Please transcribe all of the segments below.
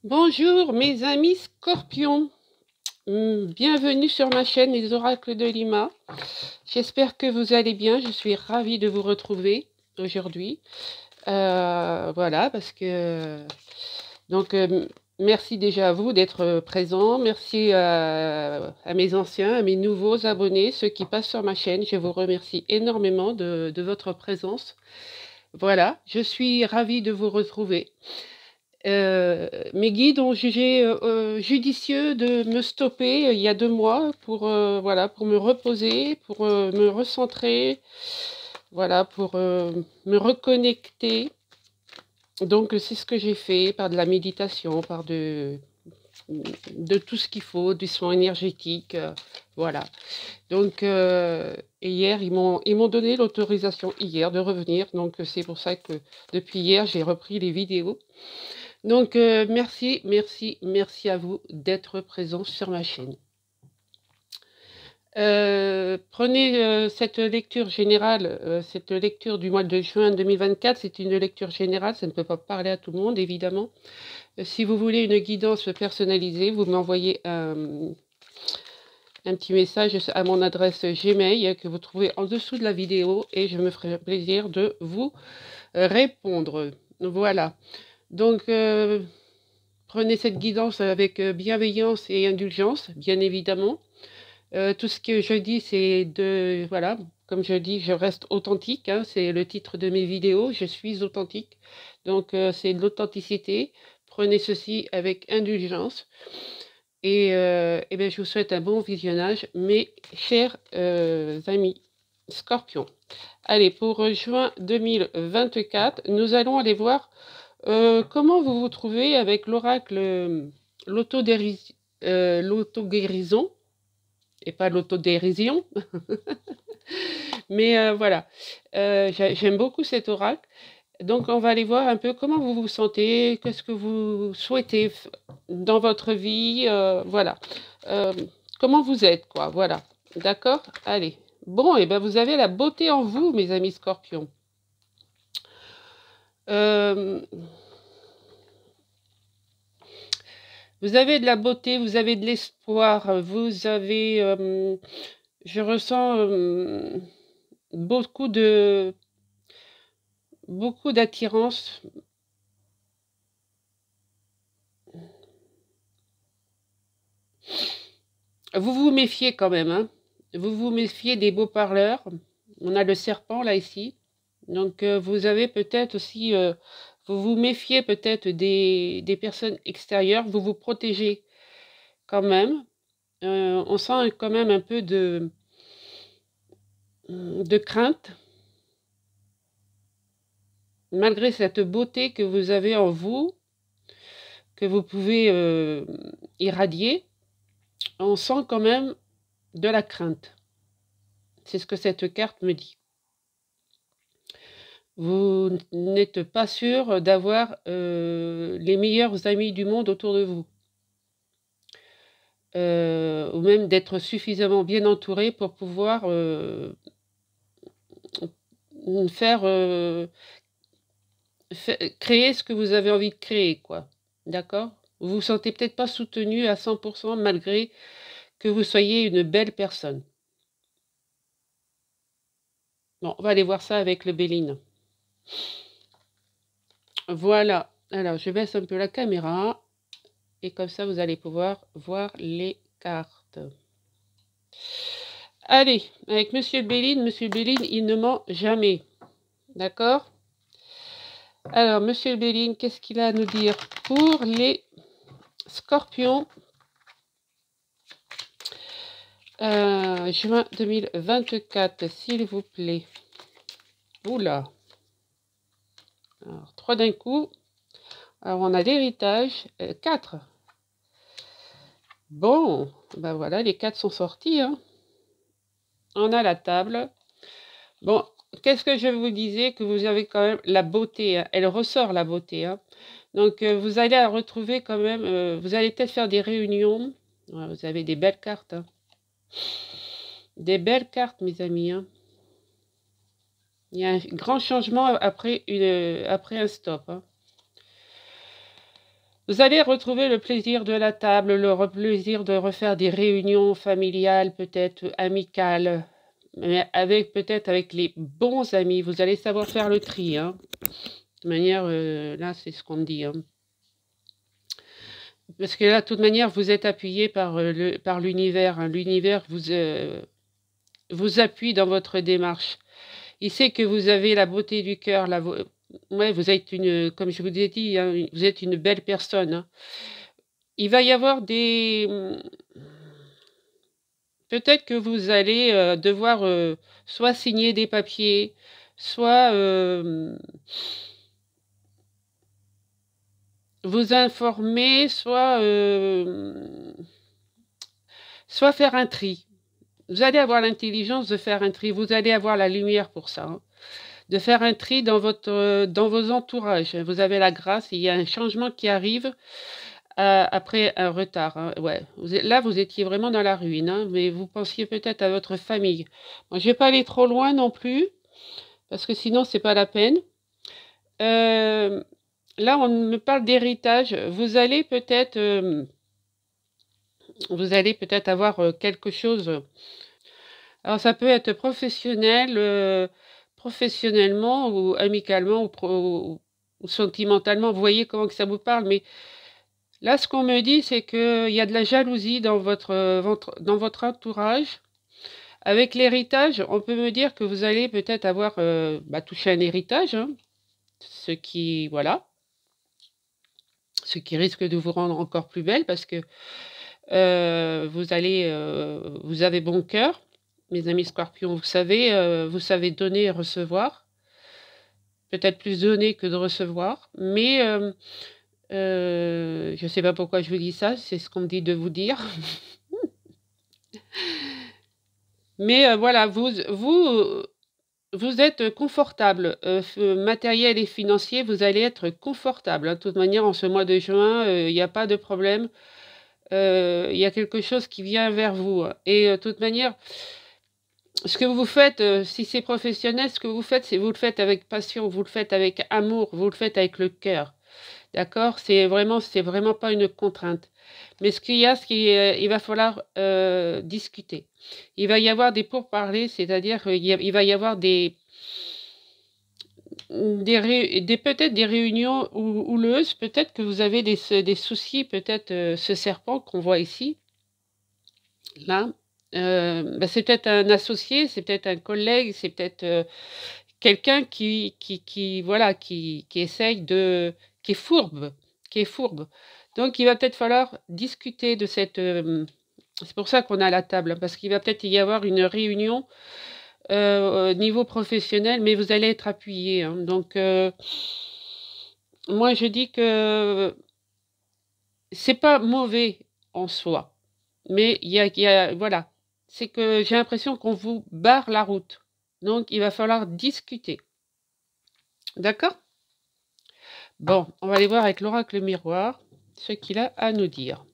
Bonjour mes amis scorpions, bienvenue sur ma chaîne Les Oracles de Lima. J'espère que vous allez bien, je suis ravie de vous retrouver aujourd'hui. Voilà, parce que... Donc, merci déjà à vous d'être présents, merci à mes anciens, à mes nouveaux abonnés, ceux qui passent sur ma chaîne. Je vous remercie énormément de votre présence. Voilà, je suis ravie de vous retrouver. Mes guides ont jugé judicieux de me stopper il y a 2 mois pour, voilà, pour me reposer, pour me recentrer, voilà, pour me reconnecter. Donc c'est ce que j'ai fait par de la méditation, par de tout ce qu'il faut, du soin énergétique, voilà. Donc et hier ils m'ont donné l'autorisation hier de revenir, donc c'est pour ça que depuis hier j'ai repris les vidéos. Donc, merci, merci, merci à vous d'être présents sur ma chaîne. Prenez cette lecture générale, cette lecture du mois de juin 2024, c'est une lecture générale, ça ne peut pas parler à tout le monde, évidemment. Si vous voulez une guidance personnalisée, vous m'envoyez un petit message à mon adresse Gmail que vous trouvez en dessous de la vidéo et je me ferai plaisir de vous répondre. Voilà. Donc, prenez cette guidance avec bienveillance et indulgence, bien évidemment. Tout ce que je dis, c'est de... Voilà, comme je dis, je reste authentique. Hein, c'est le titre de mes vidéos, je suis authentique. Donc, c'est de l'authenticité. Prenez ceci avec indulgence. Et, bien, je vous souhaite un bon visionnage, mes chers amis Scorpions. Allez, pour juin 2024, nous allons aller voir comment vous vous trouvez avec l'oracle, l'auto-guérison, et pas l'autodérision. Mais voilà, j'aime beaucoup cet oracle. Donc, on va aller voir un peu comment vous vous sentez, qu'est-ce que vous souhaitez dans votre vie, voilà. Euh, Comment vous êtes, quoi, voilà. D'accord? Allez. Bon, et ben vous avez la beauté en vous, mes amis scorpions. Vous avez de la beauté, vous avez de l'espoir, vous avez, je ressens beaucoup d'attirance. Vous vous méfiez quand même, hein. Vous vous méfiez des beaux parleurs. On a le serpent là ici. Donc vous avez peut-être aussi, vous vous méfiez peut-être des personnes extérieures. Vous vous protégez quand même. On sent quand même un peu de crainte. Malgré cette beauté que vous avez en vous, que vous pouvez irradier, on sent quand même de la crainte. C'est ce que cette carte me dit. Vous n'êtes pas sûr d'avoir les meilleurs amis du monde autour de vous. Ou même d'être suffisamment bien entouré pour pouvoir faire, créer ce que vous avez envie de créer, quoi. D'accord? Vous vous sentez peut-être pas soutenu à 100% malgré que vous soyez une belle personne. Bon, on va aller voir ça avec le Béline. Voilà. Alors, je baisse un peu la caméra. Et comme ça, vous allez pouvoir voir les cartes. Allez, avec Monsieur Béline, il ne ment jamais. D'accord? Alors, Monsieur Béline, qu'est-ce qu'il a à nous dire pour les scorpions juin 2024, s'il vous plaît. Oula. Alors, 3 d'un coup. Alors, on a l'héritage. 4. Bon, ben voilà, les 4 sont sortis. Hein. On a la table. Bon, qu'est-ce que je vous disais? Que vous avez quand même la beauté. Hein. Elle ressort, la beauté. Hein. Donc, vous allez la retrouver quand même. Vous allez peut-être faire des réunions. Ouais, vous avez des belles cartes. Hein. Des belles cartes, mes amis. Hein. Il y a un grand changement après un stop. Hein. Vous allez retrouver le plaisir de la table, plaisir de refaire des réunions familiales, peut-être amicales, mais peut-être avec les bons amis. Vous allez savoir faire le tri, hein. De manière, là, c'est ce qu'on me dit, hein. Parce que là, de toute manière, vous êtes appuyé par l'univers, hein. L'univers vous appuie dans votre démarche. Il sait que vous avez la beauté du cœur. Ouais, vous êtes comme je vous ai dit, hein, vous êtes une belle personne, hein. Il va y avoir peut-être que vous allez devoir soit signer des papiers, soit vous informer, soit faire un tri. Vous allez avoir l'intelligence de faire un tri. Vous allez avoir la lumière pour ça, hein. De faire un tri dans vos entourages. Vous avez la grâce. Il y a un changement qui arrive après un retard, hein. Ouais. Là, vous étiez vraiment dans la ruine, hein, mais vous pensiez peut-être à votre famille. Bon, je ne vais pas aller trop loin non plus, parce que sinon, c'est pas la peine. Là, on me parle d'héritage. Vous allez peut-être avoir quelque chose. Alors, ça peut être professionnel, professionnellement ou amicalement ou sentimentalement. Vous voyez comment que ça vous parle, mais là, ce qu'on me dit, c'est qu'il y a de la jalousie dans votre entourage. Avec l'héritage, on peut me dire que vous allez peut-être avoir touché un héritage, hein, voilà, ce qui risque de vous rendre encore plus belle parce que vous avez bon cœur, mes amis scorpions, vous savez donner et recevoir, peut-être plus donner que de recevoir, mais je ne sais pas pourquoi je vous dis ça, c'est ce qu'on me dit de vous dire. Mais voilà, vous êtes confortable, matériel et financier, vous allez être confortable, hein. De toute manière, en ce mois de juin, il n'y a pas de problème. Il y a quelque chose qui vient vers vous, hein. Et de toute manière, ce que vous faites, si c'est professionnel, ce que vous faites, c'est vous le faites avec passion, vous le faites avec amour, vous le faites avec le cœur. D'accord? C'est vraiment pas une contrainte. Mais il va falloir discuter. Il va y avoir des pourparlers, c'est-à-dire qu'il va y avoir peut-être des réunions houleuses, peut-être que vous avez des soucis, peut-être ce serpent qu'on voit ici, là, c'est peut-être un associé, c'est peut-être un collègue, c'est peut-être quelqu'un voilà, qui essaye qui est fourbe. Donc, il va peut-être falloir discuter de c'est pour ça qu'on a la table, hein, parce qu'il va peut-être y avoir une réunion au niveau professionnel, mais vous allez être appuyé, hein. Donc, moi, je dis que c'est pas mauvais en soi, mais voilà, c'est que j'ai l'impression qu'on vous barre la route. Donc, il va falloir discuter. D'accord? Bon, on va aller voir avec l'oracle miroir ce qu'il a à nous dire.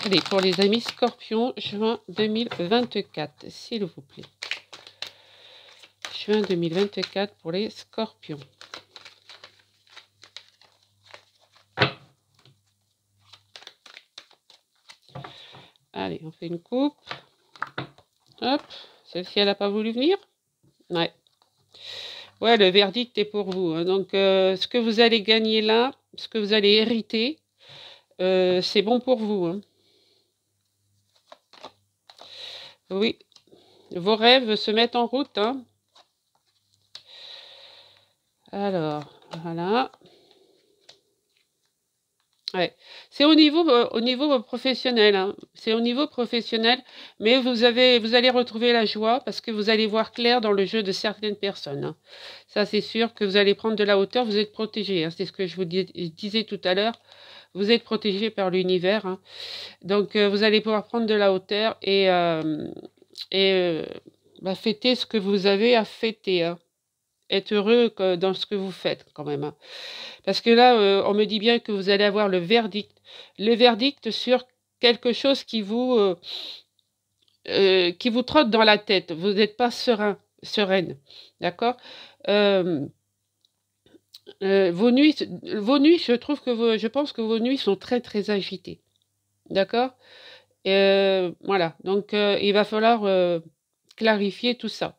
Allez, pour les amis scorpions, juin 2024, s'il vous plaît. Juin 2024 pour les scorpions. Allez, on fait une coupe. Hop, celle-ci, elle n'a pas voulu venir? Ouais. Ouais, le verdict est pour vous, hein. Donc, ce que vous allez gagner là, ce que vous allez hériter, c'est bon pour vous, hein. Oui, vos rêves se mettent en route, hein. Alors, voilà. Ouais. C'est au niveau professionnel, hein. C'est au niveau professionnel, mais vous allez retrouver la joie parce que vous allez voir clair dans le jeu de certaines personnes, hein. Ça, c'est sûr que vous allez prendre de la hauteur, vous êtes protégé, hein. C'est ce que je vous disais tout à l'heure. Vous êtes protégé par l'univers, hein. Donc, vous allez pouvoir prendre de la hauteur et fêter ce que vous avez à fêter, hein. Être heureux dans ce que vous faites quand même, hein. Parce que là, on me dit bien que vous allez avoir le verdict sur quelque chose qui vous trotte dans la tête. Vous n'êtes pas sereine, d'accord? vos nuits, je trouve que je pense que vos nuits sont très, très agitées. D'accord? Voilà, donc il va falloir, clarifier tout ça.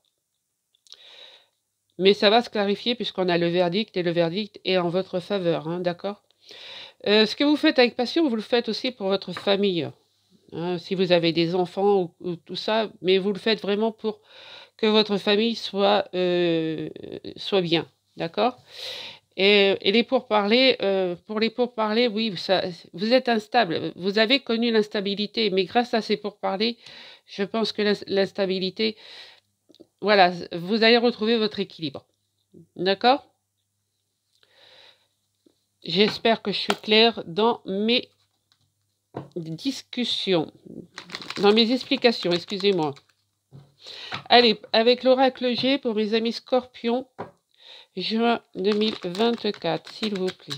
Mais ça va se clarifier puisqu'on a le verdict et le verdict est en votre faveur, hein, d'accord? Ce que vous faites avec passion, vous le faites aussi pour votre famille, hein, si vous avez des enfants ou tout ça, mais vous le faites vraiment pour que votre famille soit bien, d'accord? Et les pourparlers, pour les pourparlers, oui, ça vous êtes instable, vous avez connu l'instabilité, mais grâce à ces pourparlers, je pense que l'instabilité, voilà, vous allez retrouver votre équilibre. D'accord? J'espère que je suis claire dans mes discussions, dans mes explications, excusez-moi. Allez, avec l'oracle G pour mes amis scorpions, juin 2024, s'il vous plaît.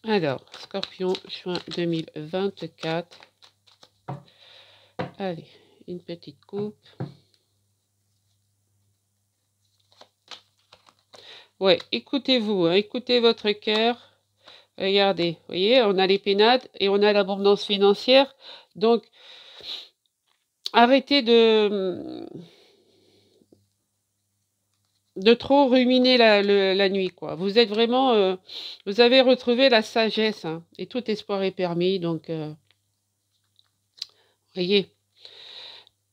Alors, scorpion, juin 2024. Allez, une petite coupe. Ouais, écoutez-vous, hein, écoutez votre cœur. Regardez, vous voyez, on a les pénates et on a l'abondance financière. Donc, arrêtez de trop ruminer la nuit, quoi. Vous êtes vraiment, vous avez retrouvé la sagesse, hein, et tout espoir est permis. Donc, voyez,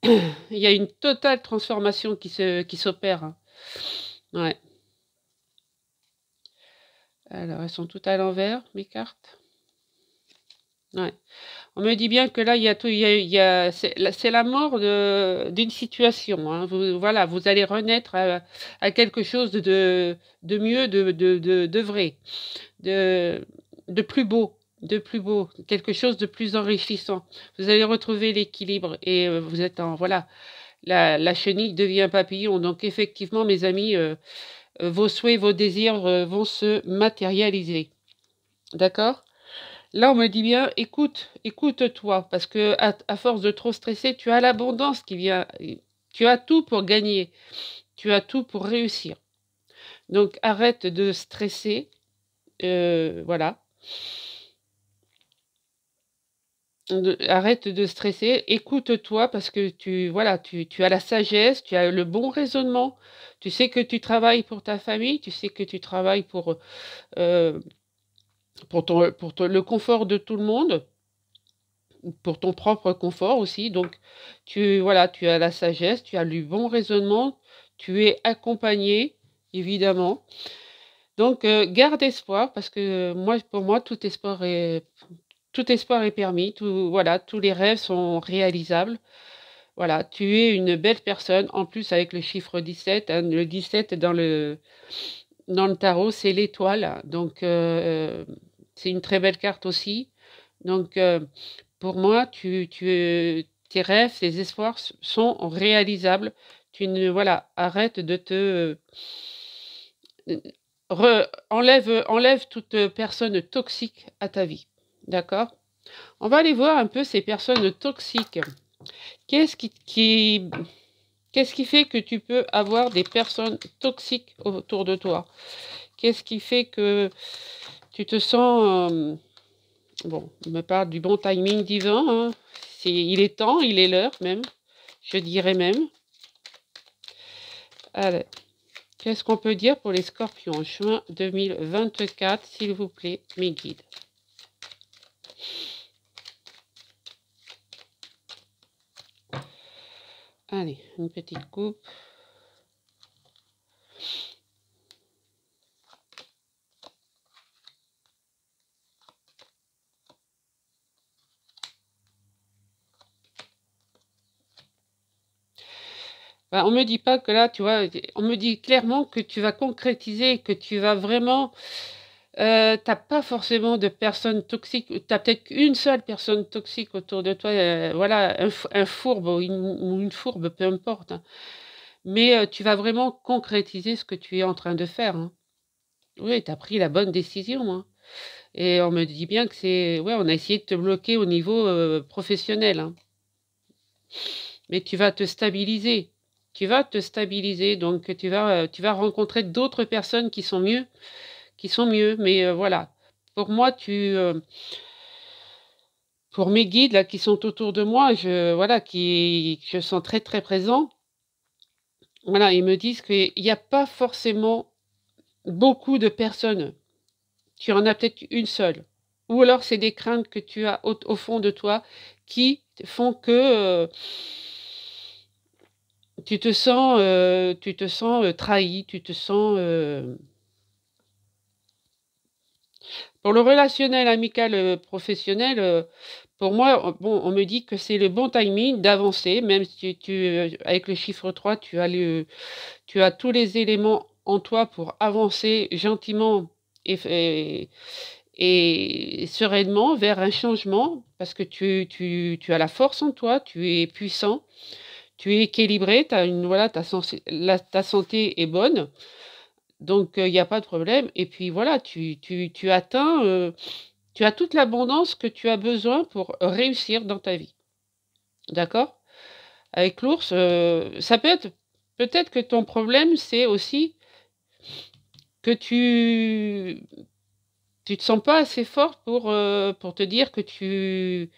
il y a une totale transformation qui s'opère, hein. Ouais. Alors, elles sont toutes à l'envers, mes cartes. Ouais. On me dit bien que là, il y a tout, c'est la mort d'une situation, hein. Voilà, vous allez renaître à quelque chose de mieux, de vrai, de plus beau, quelque chose de plus enrichissant. Vous allez retrouver l'équilibre et vous êtes voilà, la chenille devient papillon. Donc effectivement, mes amis, vos souhaits, vos désirs vont se matérialiser. D'accord? Là, on me dit bien, écoute-toi, parce que à force de trop stresser, tu as l'abondance qui vient. Tu as tout pour gagner. Tu as tout pour réussir. Donc, arrête de stresser. Voilà. Arrête de stresser. Écoute-toi, parce que voilà, tu as la sagesse, tu as le bon raisonnement. Tu sais que tu travailles pour ta famille, tu sais que tu travailles euh, le confort de tout le monde, pour ton propre confort aussi. Donc, voilà, tu as la sagesse, tu as le bon raisonnement, tu es accompagné, évidemment. Donc, garde espoir, parce que pour moi, tout espoir est permis. Voilà, tous les rêves sont réalisables. Voilà, tu es une belle personne. En plus, avec le chiffre 17, hein, le 17 dans le tarot, c'est l'étoile. Donc, c'est une très belle carte aussi. Donc, pour moi, tes rêves, tes espoirs sont réalisables. Voilà, arrête de enlève toute personne toxique à ta vie. D'accord? On va aller voir un peu ces personnes toxiques. Qu'est-ce qui fait que tu peux avoir des personnes toxiques autour de toi? Qu'est-ce qui fait que tu te sens... bon, on me parle du bon timing divin, hein. Il est temps, il est l'heure même, je dirais même. Allez, qu'est-ce qu'on peut dire pour les scorpions? Juin 2024, s'il vous plaît, mes guides. Allez, une petite coupe. On me dit pas que là, tu vois, on me dit clairement que tu vas concrétiser, que tu vas vraiment... t'as pas forcément de personnes toxiques, tu as peut-être une seule personne toxique autour de toi, voilà, un fourbe ou une fourbe, peu importe, hein. Mais tu vas vraiment concrétiser ce que tu es en train de faire, hein. Oui, tu as pris la bonne décision, hein. Et on me dit bien que c'est... Ouais, on a essayé de te bloquer au niveau professionnel, hein. Mais tu vas te stabiliser. tu vas te stabiliser, donc tu vas rencontrer d'autres personnes qui sont mieux, mais voilà. Pour moi, pour mes guides là qui sont autour de moi, voilà, je sens très très présent. Voilà, ils me disent qu'il n'y a pas forcément beaucoup de personnes. Tu en as peut-être une seule. Ou alors c'est des craintes que tu as au fond de toi qui font que tu te sens trahi, tu te sens... Pour le relationnel, amical, professionnel, pour moi, bon, on me dit que c'est le bon timing d'avancer, même si avec le chiffre 3, tu as tous les éléments en toi pour avancer gentiment et, et sereinement vers un changement, parce que tu as la force en toi, tu es puissant, tu es équilibré, voilà, ta santé est bonne, donc il n'y a pas de problème. Et puis voilà, tu as toute l'abondance que tu as besoin pour réussir dans ta vie. D'accord? Avec l'ours, ça peut être, peut-être que ton problème, c'est aussi que tu te sens pas assez forte pour te dire que tu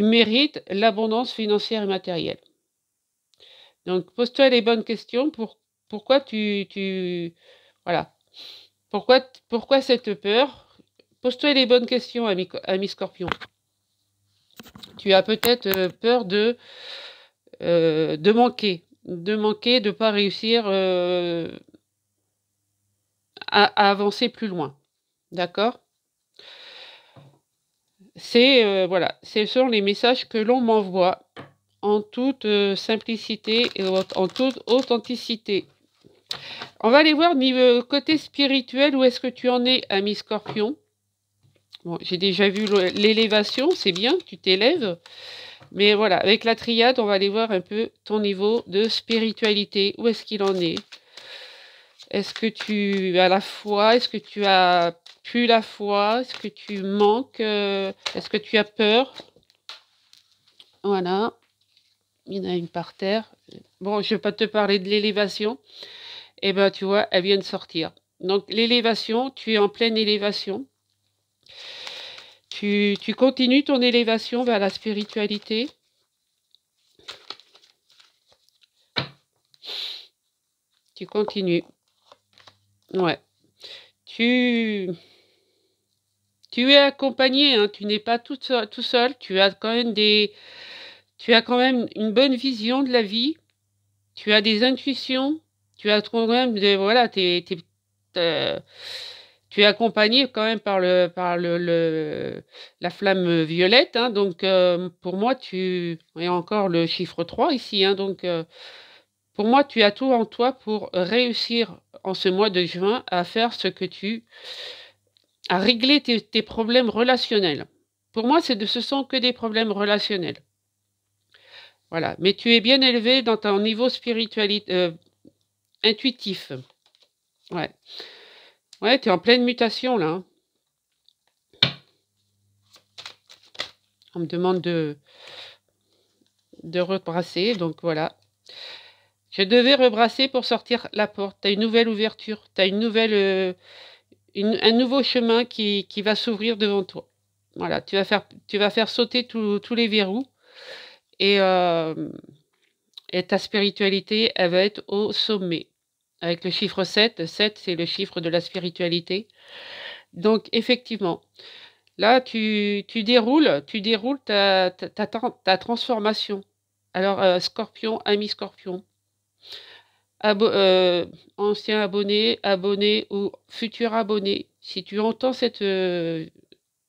mérites l'abondance financière et matérielle. Donc, pose-toi les bonnes questions pourquoi voilà. Pourquoi cette peur? Pose-toi les bonnes questions, ami Scorpion. Tu as peut-être peur de manquer, de pas réussir à avancer plus loin. D'accord? Voilà, ce sont les messages que l'on m'envoie en toute simplicité et en toute authenticité. On va aller voir niveau côté spirituel, où est-ce que tu en es, ami Scorpion. Bon, j'ai déjà vu l'élévation, c'est bien, tu t'élèves. Mais voilà, avec la triade, on va aller voir un peu ton niveau de spiritualité. Où est-ce qu'il en est? Est-ce que tu as la foi? Est-ce que tu as plus la foi? Est-ce que tu manques? Est-ce que tu as peur? Voilà. Il y en a une par terre. Bon, je ne vais pas te parler de l'élévation. Eh bien, tu vois, elle vient de sortir. Donc, l'élévation, tu es en pleine élévation. Tu continues ton élévation vers la spiritualité. Tu continues. Ouais. Tu es accompagné, hein, tu n'es pas tout seul. Tu as quand même une bonne vision de la vie. Tu as des intuitions. Tu as quand même voilà, tu es accompagné quand même par la flamme violette, hein, donc pour moi, et encore le chiffre 3 ici, hein, donc pour moi, tu as tout en toi pour réussir en ce mois de juin à régler tes problèmes relationnels. Pour moi, ce sont que des problèmes relationnels. Voilà, mais tu es bien élevé dans ton niveau spiritualité, intuitif. Ouais. Ouais, tu es en pleine mutation, là. Hein. On me demande de rebrasser, donc voilà. Je devais rebrasser pour sortir la porte. Tu as une nouvelle ouverture. Tu as un nouveau chemin qui va s'ouvrir devant toi. Voilà, tu vas faire sauter tous les verrous. Et ta spiritualité, elle va être au sommet. Avec le chiffre 7. 7, c'est le chiffre de la spiritualité. Donc, effectivement, là, tu déroules ta transformation. Alors, Scorpion, ami Scorpion, ancien abonné ou futur abonné, si tu entends cette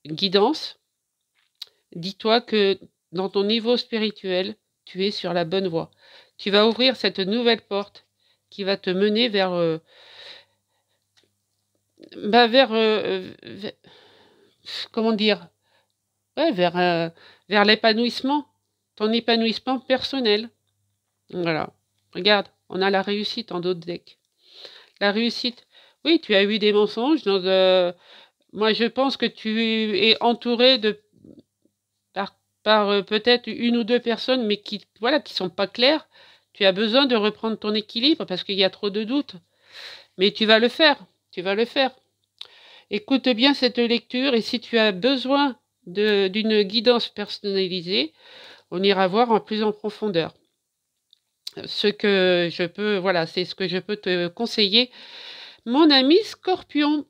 guidance, dis-toi que dans ton niveau spirituel, tu es sur la bonne voie. Tu vas ouvrir cette nouvelle porte qui va te mener vers comment dire? Ouais, vers l'épanouissement, ton épanouissement personnel. Voilà. Regarde, on a la réussite en d'autres decks. La réussite, oui, tu as eu des mensonges. Moi, je pense que tu es entouré par peut-être une ou deux personnes, mais qui, voilà, qui sont pas claires. Tu as besoin de reprendre ton équilibre parce qu'il y a trop de doutes. Mais tu vas le faire. Tu vas le faire. Écoute bien cette lecture et si tu as besoin d'une guidance personnalisée, on ira voir en plus en profondeur. Ce que je peux, voilà, c'est ce que je peux te conseiller, mon ami Scorpion.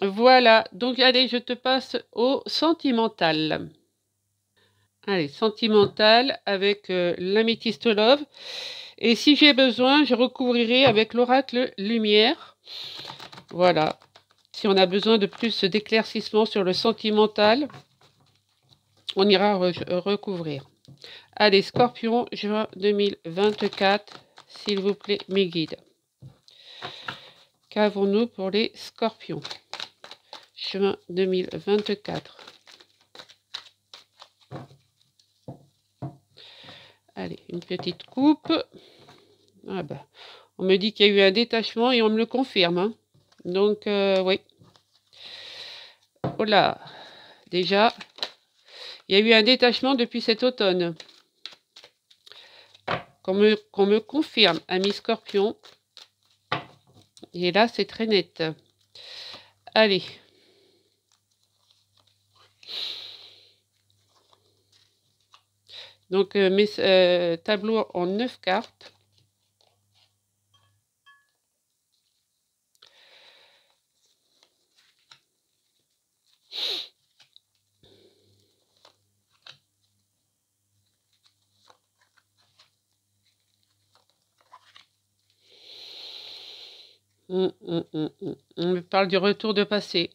Voilà, donc allez, je te passe au sentimental. Allez, sentimental avec l'améthyste love. Et si j'ai besoin, je recouvrirai avec l'oracle lumière. Voilà. Si on a besoin de plus d'éclaircissement sur le sentimental, on ira recouvrir. Allez, Scorpion, juin 2024, s'il vous plaît, mes guides. Qu'avons-nous pour les Scorpions? Juin 2024. Allez, une petite coupe. Ah bah, on me dit qu'il y a eu un détachement et on me le confirme. Hein. Donc, oui. Oh là, déjà, il y a eu un détachement depuis cet automne. Qu'on me confirme, ami Scorpion. Et là, c'est très net. Allez. Donc, mes tableaux en 9 cartes. On me parle du retour de passé.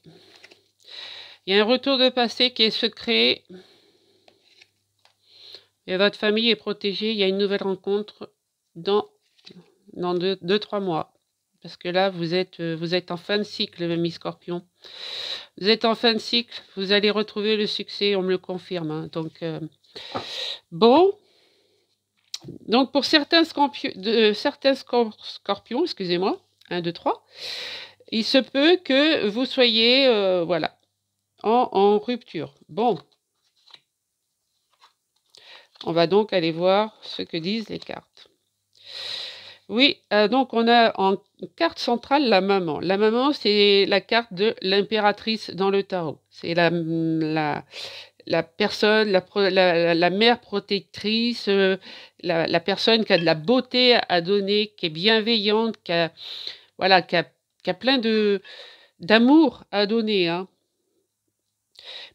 Il y a un retour de passé qui est secret. Et votre famille est protégée. Il y a une nouvelle rencontre dans 2-3 mois. Parce que là, vous êtes en fin de cycle, mi Scorpion. Vous êtes en fin de cycle. Vous allez retrouver le succès, on me le confirme. Hein. Donc, bon. Donc, pour certains scorpions, excusez-moi, 1, 2, 3, il se peut que vous soyez, voilà, en rupture. Bon. On va donc aller voir ce que disent les cartes. Oui, donc on a en carte centrale la maman. La maman, c'est la carte de l'impératrice dans le tarot. C'est la personne, la mère protectrice, la personne qui a de la beauté à donner, qui est bienveillante, qui a, voilà, qui a plein d'amour à donner. Hein.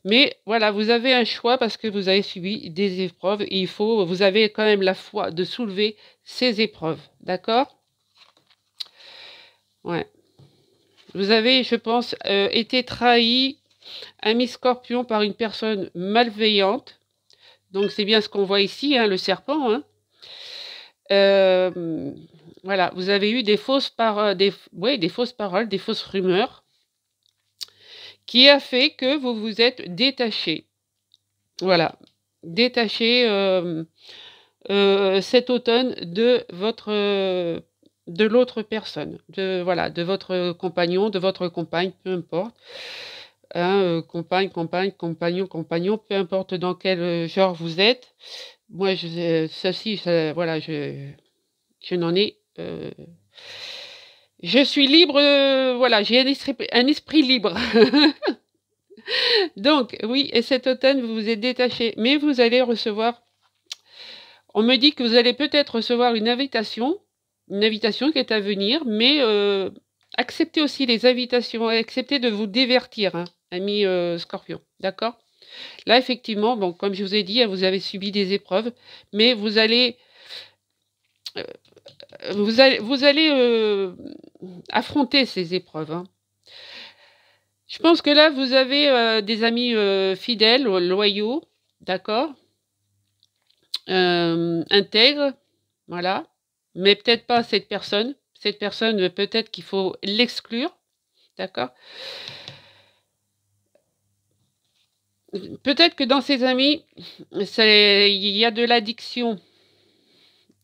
Mais voilà, vous avez un choix parce que vous avez subi des épreuves et vous avez quand même la foi de soulever ces épreuves. D'accord? Ouais. Vous avez, je pense, été trahi, ami Scorpion, par une personne malveillante. Donc, c'est bien ce qu'on voit ici, hein, le serpent. Hein. Voilà, vous avez eu des fausses paroles, des fausses rumeurs qui a fait que vous vous êtes détaché. Voilà, détaché cet automne de l'autre personne, de votre compagnon, de votre compagne, peu importe. Hein, compagne, compagnon, peu importe dans quel genre vous êtes. Moi, voilà, je n'en ai... je suis libre, voilà, j'ai un esprit libre. Donc, oui, et cet automne, vous vous êtes détaché, mais vous allez recevoir... On me dit que vous allez peut-être recevoir une invitation qui est à venir, mais acceptez aussi les invitations, acceptez de vous divertir, hein, ami Scorpion, d'accord? Là, effectivement, bon, comme je vous ai dit, hein, vous avez subi des épreuves, mais vous allez affronter ces épreuves. Hein. Je pense que là, vous avez des amis fidèles, loyaux, d'accord, intègres, voilà, mais peut-être pas cette personne. Cette personne, peut-être qu'il faut l'exclure, d'accord. Peut-être que dans ses amis, il y a de l'addiction.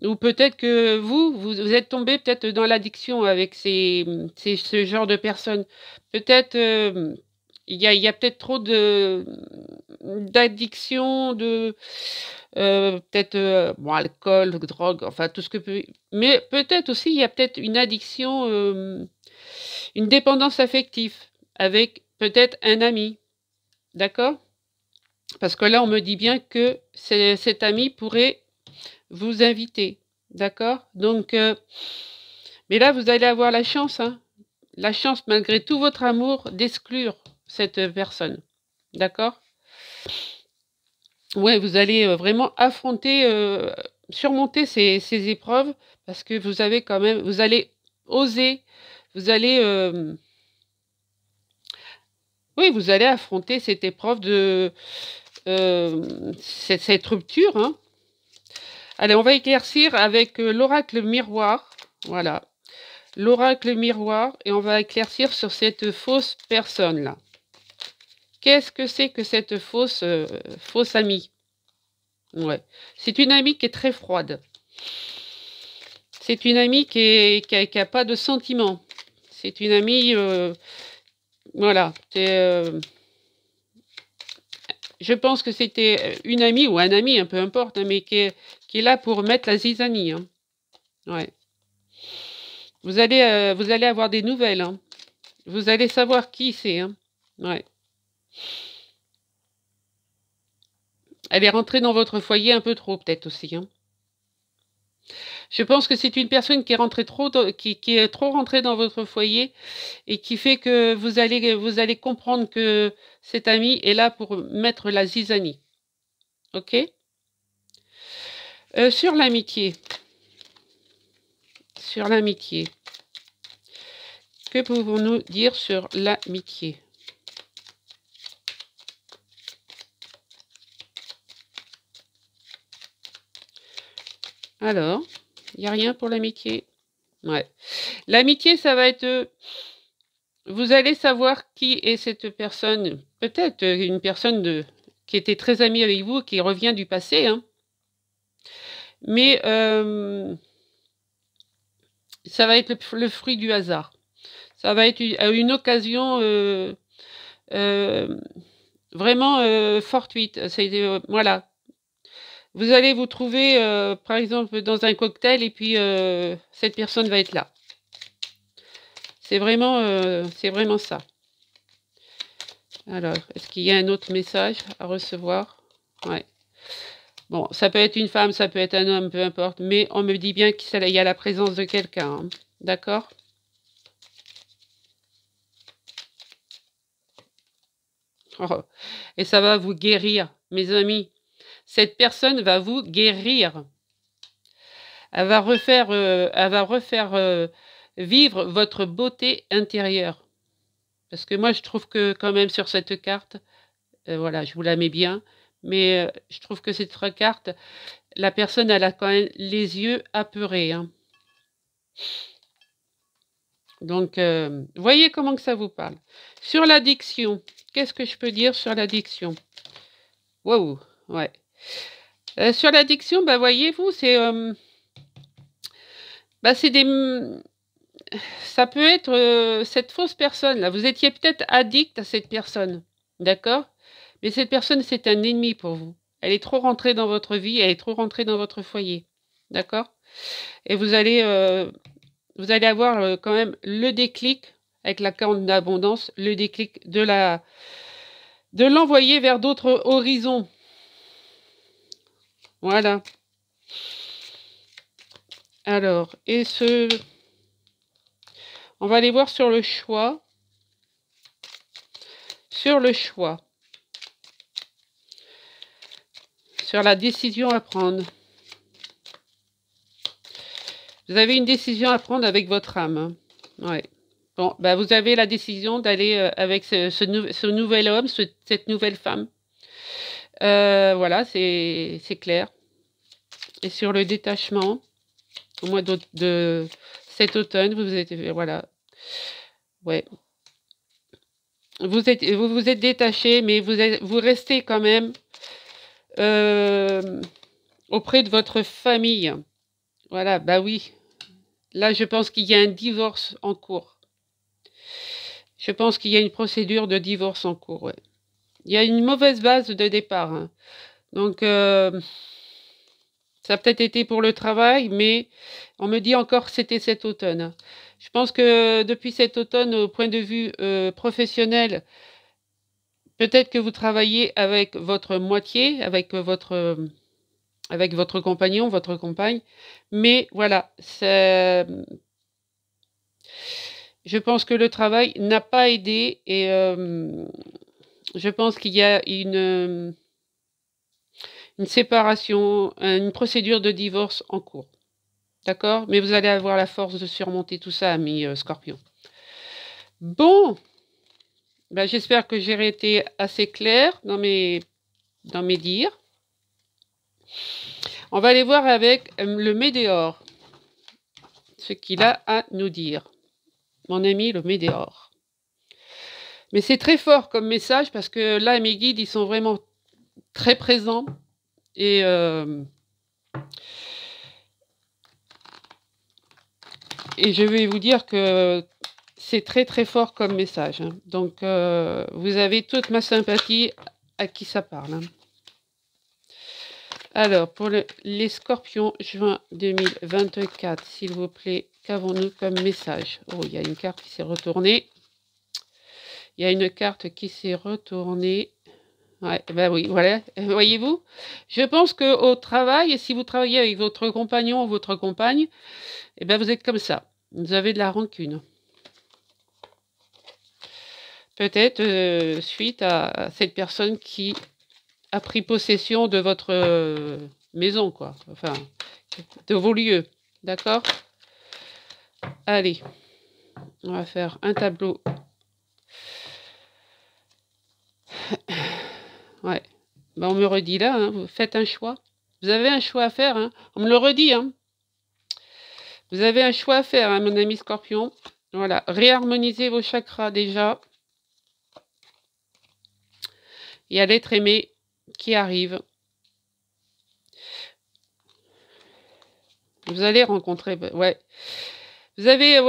Ou peut-être que vous êtes tombé peut-être dans l'addiction avec ce genre de personnes. Peut-être il y a peut-être trop de d'addiction, peut-être bon, alcool, drogue, enfin tout ce que peut. Mais peut-être aussi, il y a peut-être une addiction, une dépendance affective avec peut-être un ami. D'accord? Parce que là, on me dit bien que cet ami pourrait vous inviter. D'accord? Donc, mais là, vous allez avoir la chance, hein, la chance, malgré tout votre amour, d'exclure cette personne. D'accord? Ouais, vous allez vraiment affronter, surmonter ces épreuves, parce que vous avez quand même, vous allez oser, vous allez, oui, vous allez affronter cette épreuve de cette rupture, hein. Allez, on va éclaircir avec l'oracle miroir. Voilà. L'oracle miroir. Et on va éclaircir sur cette fausse personne-là. Qu'est-ce que c'est que cette fausse amie? Ouais. C'est une amie qui est très froide. C'est une amie qui a pas de sentiments. C'est une amie... voilà. Je pense que c'était une amie ou un ami, peu importe, hein, mais qui est là pour mettre la zizanie. Hein. Ouais. Vous allez avoir des nouvelles. Hein. Vous allez savoir qui c'est. Hein. Ouais. Elle est rentrée dans votre foyer un peu trop, peut-être aussi. Hein. Je pense que c'est une personne qui est rentrée qui est trop rentrée dans votre foyer et qui fait que vous allez comprendre que cet ami est là pour mettre la zizanie. Ok? Sur l'amitié. Sur l'amitié. Que pouvons-nous dire sur l'amitié? Alors, il n'y a rien pour l'amitié? Ouais. L'amitié, ça va être... vous allez savoir qui est cette personne. Peut-être une personne qui était très amie avec vous, qui revient du passé. Hein. Mais ça va être le fruit du hasard. Ça va être une occasion vraiment fortuite. Voilà. Vous allez vous trouver, par exemple, dans un cocktail et puis cette personne va être là. C'est vraiment ça. Alors, est-ce qu'il y a un autre message à recevoir? Ouais. Bon, ça peut être une femme, ça peut être un homme, peu importe. Mais on me dit bien qu'il y a la présence de quelqu'un. Hein. D'accord? Oh. Et ça va vous guérir, mes amis. Cette personne va vous guérir. Elle va refaire vivre votre beauté intérieure. Parce que moi, je trouve que quand même sur cette carte, voilà, je vous la mets bien, mais je trouve que cette carte, la personne, elle a quand même les yeux apeurés. Hein. Donc, voyez comment que ça vous parle. Sur l'addiction, qu'est-ce que je peux dire sur l'addiction? Waouh, ouais. Sur l'addiction, bah, voyez-vous, c'est des... ça peut être cette fausse personne-là. Vous étiez peut-être addict à cette personne, d'accord? Mais cette personne, c'est un ennemi pour vous. Elle est trop rentrée dans votre vie, elle est trop rentrée dans votre foyer, d'accord? Et vous allez avoir quand même le déclic, avec la carte d'abondance, le déclic de l'envoyer vers d'autres horizons. Voilà. Alors, on va aller voir sur le choix. Sur le choix. Sur la décision à prendre. Vous avez une décision à prendre avec votre âme. Hein. Ouais. Bon, bah vous avez la décision d'aller avec ce nouvel homme, cette nouvelle femme. Voilà, c'est clair. Et sur le détachement, au mois de cet automne, vous êtes... Voilà. Ouais. Vous vous êtes détaché, mais vous restez quand même auprès de votre famille. Voilà, bah oui. Là, je pense qu'il y a un divorce en cours. Je pense qu'il y a une procédure de divorce en cours, ouais. Il y a une mauvaise base de départ, hein. Donc, ça a peut-être été pour le travail, mais on me dit encore que c'était cet automne. Je pense que depuis cet automne, au point de vue professionnel, peut-être que vous travaillez avec votre moitié, avec votre compagnon, votre compagne, mais voilà, je pense que le travail n'a pas aidé et je pense qu'il y a une séparation, une procédure de divorce en cours. D'accord? Mais vous allez avoir la force de surmonter tout ça, ami Scorpion. Bon, ben, j'espère que j'ai été assez clair dans mes dires. On va aller voir avec le Médéor, ce qu'il a à nous dire. Mon ami le Médéor. Mais c'est très fort comme message parce que là, mes guides, ils sont vraiment très présents. Et je vais vous dire que c'est très très fort comme message. Hein. Donc, vous avez toute ma sympathie à qui ça parle. Hein. Alors, pour les Scorpions, juin 2024, s'il vous plaît, qu'avons-nous comme message? Oh, il y a une carte qui s'est retournée. Il y a une carte qui s'est retournée. Ouais, ben oui, voilà. Voyez-vous? Je pense qu'au travail, si vous travaillez avec votre compagnon ou votre compagne, eh ben vous êtes comme ça. Vous avez de la rancune. Peut-être suite à cette personne qui a pris possession de votre maison, quoi. Enfin, de vos lieux. D'accord? Allez, on va faire un tableau. Ouais. Ben, on me redit là, hein, vous faites un choix. Vous avez un choix à faire, hein. On me le redit, hein. Vous avez un choix à faire, hein, mon ami Scorpion. Voilà, réharmonisez vos chakras déjà. Il y a l'être aimé qui arrive. Vous allez rencontrer... Ouais. Vous avez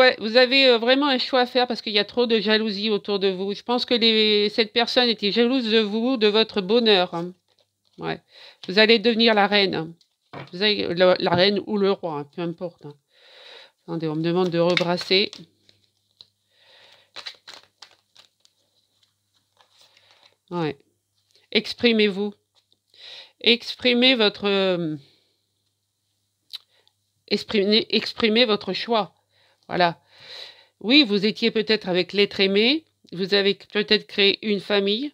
vraiment un choix à faire parce qu'il y a trop de jalousie autour de vous. Je pense que cette personne était jalouse de vous, de votre bonheur. Hein. Ouais. Vous allez devenir la reine. Vous allez, la reine ou le roi, hein, peu importe. Hein. Attendez, on me demande de rebrasser. Ouais. Exprimez-vous. Exprimez votre... exprimez votre choix. Voilà. Oui, vous étiez peut-être avec l'être aimé. Vous avez peut-être créé une famille.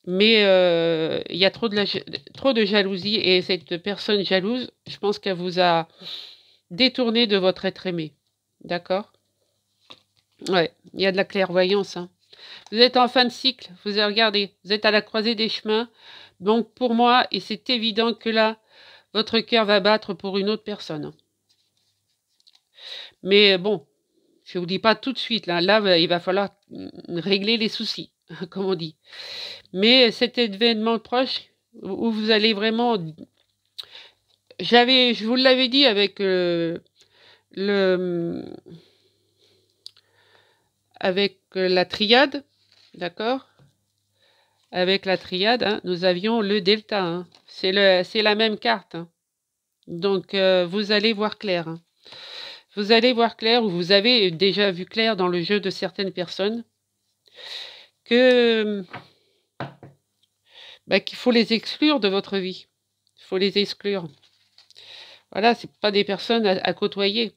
Mais il y a trop de jalousie. Et cette personne jalouse, je pense qu'elle vous a détourné de votre être aimé. D'accord? Ouais, il y a de la clairvoyance. Hein. Vous êtes en fin de cycle. Vous avez regardé. Vous êtes à la croisée des chemins. Donc pour moi, et c'est évident que là, votre cœur va battre pour une autre personne. Mais bon, je ne vous dis pas tout de suite. Là, il va falloir régler les soucis, comme on dit. Mais cet événement proche, où vous allez vraiment... Je vous l'avais dit avec la triade, d'accord? Avec la triade, hein, nous avions le delta. Hein. C'est la même carte. Hein. Donc, vous allez voir clair. Hein. Vous allez voir clair, ou vous avez déjà vu clair dans le jeu de certaines personnes, que qu'il faut les exclure de votre vie. Il faut les exclure. Voilà, c'est pas des personnes à côtoyer.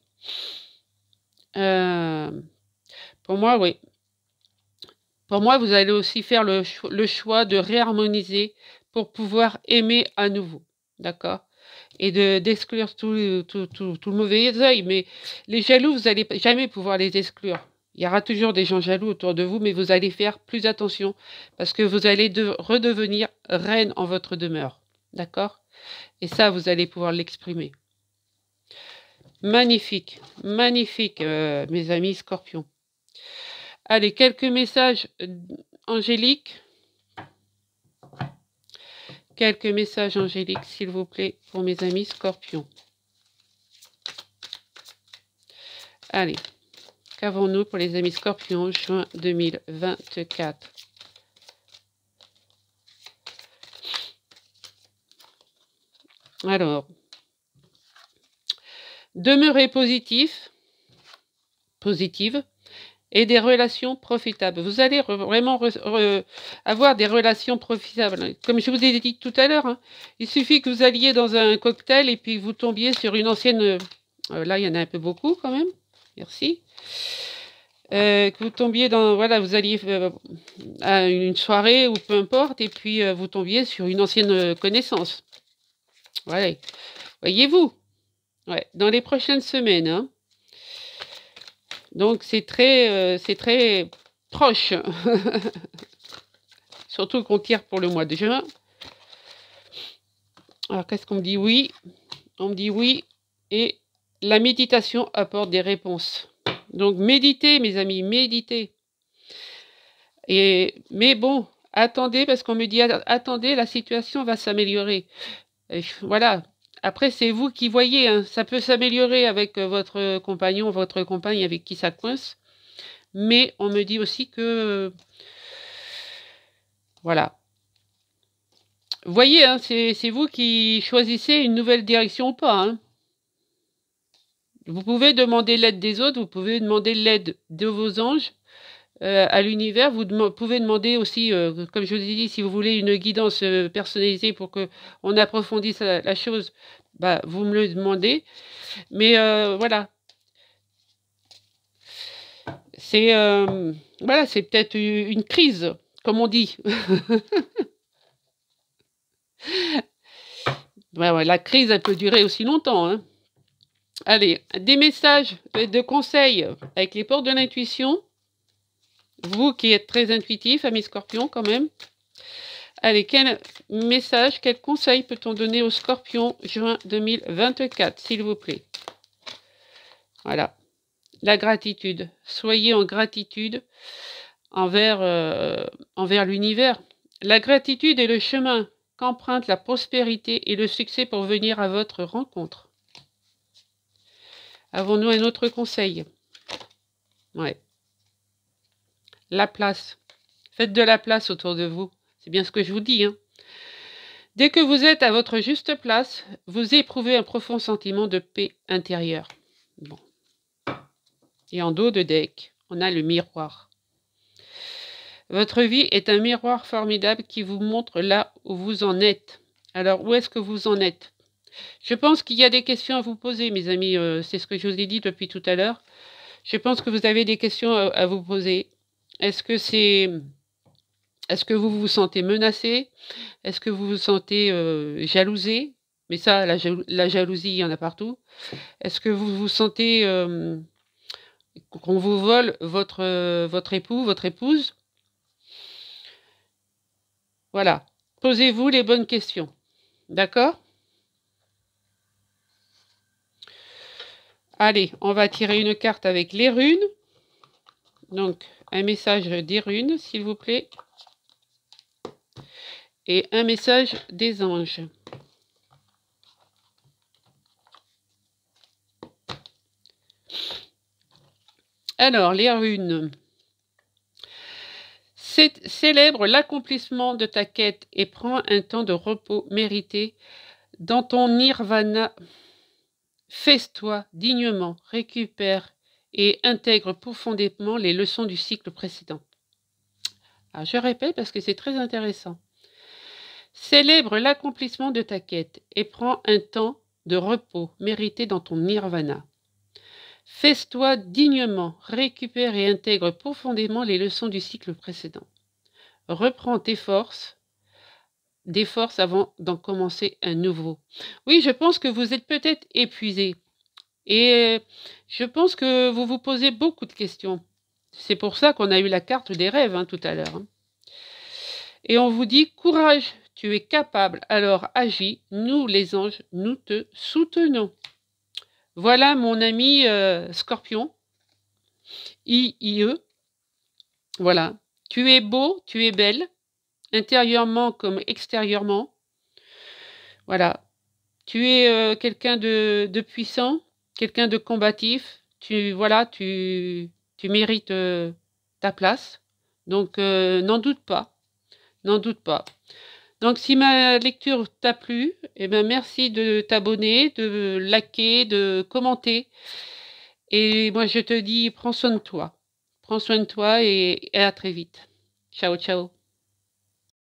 Pour moi, oui. Pour moi, vous allez aussi faire le choix de réharmoniser pour pouvoir aimer à nouveau. D'accord? Et d'exclure tout le mauvais œil. Mais les jaloux, vous n'allez jamais pouvoir les exclure. Il y aura toujours des gens jaloux autour de vous, mais vous allez faire plus attention parce que vous allez redevenir reine en votre demeure. D'accord? Et ça, vous allez pouvoir l'exprimer. Magnifique, magnifique, mes amis Scorpions. Allez, quelques messages angéliques. Quelques messages angéliques, s'il vous plaît, pour mes amis Scorpions. Allez, Qu'avons-nous pour les amis Scorpions, juin 2024? Alors, demeurez positive, et des relations profitables. Vous allez vraiment avoir des relations profitables. Comme je vous ai dit tout à l'heure, hein, il suffit que vous alliez dans un cocktail et puis vous tombiez sur une ancienne... là, il y en a un peu beaucoup quand même. Merci. Que vous tombiez dans... Voilà, vous alliez à une soirée ou peu importe, et puis vous tombiez sur une ancienne connaissance. Voilà. Voyez-vous, ouais, dans les prochaines semaines, hein. Donc, c'est très proche. Surtout qu'on tire pour le mois de juin. Alors, qu'est-ce qu'on me dit? Oui. On me dit oui. Et la méditation apporte des réponses. Donc, méditez, mes amis, méditez. Mais bon, attendez, parce qu'on me dit, attendez, la situation va s'améliorer. Voilà. Après, c'est vous qui voyez, hein. Ça peut s'améliorer avec votre compagnon, votre compagne avec qui ça coince. Mais on me dit aussi que... voilà. Vous voyez, hein, c'est vous qui choisissez une nouvelle direction ou pas. Hein. Vous pouvez demander l'aide des autres, vous pouvez demander l'aide de vos anges à l'univers. Vous pouvez demander aussi, comme je vous ai dit, si vous voulez une guidance personnalisée pour qu'on approfondisse la chose, bah, vous me le demandez. Mais voilà. Voilà, c'est peut-être une crise, comme on dit. Ouais, la crise, elle peut durer aussi longtemps. Hein. Allez, des messages de conseils avec les portes de l'intuition. Vous qui êtes très intuitif, amis scorpions, quand même. Allez, quel message, quel conseil peut-on donner aux scorpions juin 2024, s'il vous plaît? Voilà. La gratitude. Soyez en gratitude envers l'univers. La gratitude est le chemin qu'emprunte la prospérité et le succès pour venir à votre rencontre. Avons-nous un autre conseil? Ouais. La place. Faites de la place autour de vous. C'est bien ce que je vous dis. Hein. Dès que vous êtes à votre juste place, vous éprouvez un profond sentiment de paix intérieure. Bon. Et en dos de deck, on a le miroir. Votre vie est un miroir formidable qui vous montre là où vous en êtes. Alors, où est-ce que vous en êtes? Je pense qu'il y a des questions à vous poser, mes amis. C'est ce que je vous ai dit depuis tout à l'heure. Je pense que vous avez des questions à vous poser. Est-ce que vous vous sentez menacé? Est-ce que vous vous sentez jalousé? Mais ça, la jalousie, il y en a partout. Est-ce que vous vous sentez qu'on vous vole votre époux, votre épouse? Voilà. Posez-vous les bonnes questions. D'accord? Allez, on va tirer une carte avec les runes. Donc, un message des runes, s'il vous plaît. Et un message des anges. Alors, les runes. Célèbre l'accomplissement de ta quête et prends un temps de repos mérité dans ton nirvana. Fais-toi dignement, récupère et intègre profondément les leçons du cycle précédent. Alors, je répète parce que c'est très intéressant. Célèbre l'accomplissement de ta quête et prends un temps de repos mérité dans ton nirvana. Fais-toi dignement, récupère et intègre profondément les leçons du cycle précédent. Reprends des forces avant d'en commencer un nouveau. Oui, je pense que vous êtes peut-être épuisé. Et je pense que vous vous posez beaucoup de questions. C'est pour ça qu'on a eu la carte des rêves tout à l'heure. Hein. Et on vous dit, courage, tu es capable, alors agis, nous les anges, nous te soutenons. Voilà mon ami Scorpion, IE. Voilà, tu es beau, tu es belle, intérieurement comme extérieurement. Voilà, tu es quelqu'un de puissant, quelqu'un de combatif. Tu Tu mérites ta place. Donc, n'en doute pas. N'en doute pas. Donc, si ma lecture t'a plu, eh ben, merci de t'abonner, de liker, de commenter. Et moi, je te dis, prends soin de toi. Prends soin de toi et à très vite. Ciao, ciao.